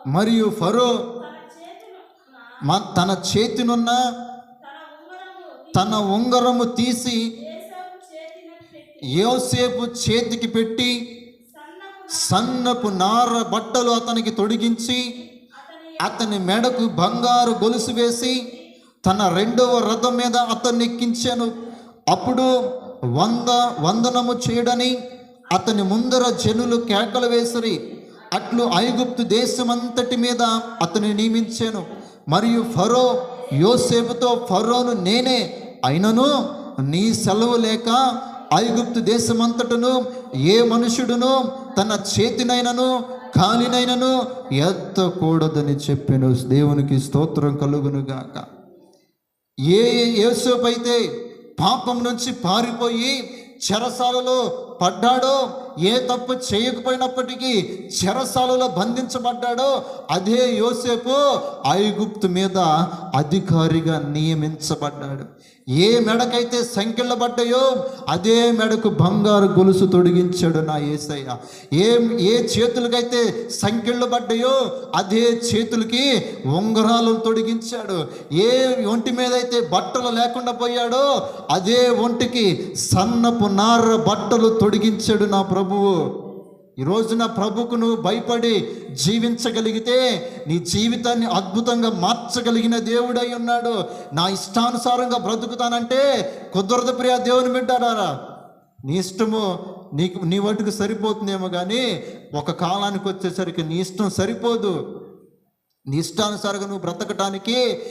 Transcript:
మరియు ఫరో తన చేతినున్న తన ఉంగరము తీసి యోసేపు చేతికి పెట్టి సన్నపు నార బట్టలు అతనికి తొడిగించి అతని మెడకు బంగారు గొలుసు వేసి తన రెండవ రథం మీద అతన్ని ఎక్కించాను. అప్పుడు వందనము చేయడని అతని ముందర జనులు కేకలు వేసిరి. అట్లు ఐగుప్తు దేశమంతటి మీద అతని నియమించాను. మరియు ఫరో యోసేపుతో, ఫరోను నేనే, అయినను నీ సెలవు లేక ఐగుప్తు దేశమంతటను ఏ మనుషుడును తన చేతినైనను కాలినైనను ఎత్తకూడదని చెప్పెను. దేవునికి స్తోత్రం కలుగును గాక. యోసేపు అయితే పాపం నుంచి పారిపోయి చెరసాలలో పడ్డాడో, ఏ తప్పు చేయకపోయినప్పటికీ చెరసాలలో బంధించబడ్డాడో, అదే యోసేపు ఐగుప్తు మీద అధికారిగా నియమించబడ్డాడు. ఏ మెడకైతే సంకెళ్ళు పడ్డాయో అదే మెడకు బంగారు గొలుసు తొడిగించాడు నా యేసయ్య. ఏ చేతులకైతే సంకెళ్ళు పడ్డాయో అదే చేతులకి ఉంగరాలు తొడిగించాడు. ఏ ఒంటి మీద అయితే బట్టలు లేకుండా పోయాడో అదే ఒంటికి సన్నపు నార బట్టలు తొడిగించాడు నా ప్రభువు. ఈరోజు నా ప్రభుకు నువ్వు భయపడి జీవించగలిగితే నీ జీవితాన్ని అద్భుతంగా మార్చగలిగిన దేవుడై ఉన్నాడు. నా ఇష్టానుసారంగా బ్రతుకుతానంటే కుదరదు ప్రియ దేవుని బిడ్డలారా. నీ ఇష్టము నీ వాటికి సరిపోతుందేమో కానీ ఒక కాలానికి వచ్చేసరికి నీ ఇష్టం సరిపోదు. నీ ఇష్టానుసారంగా నువ్వు బ్రతకటానికి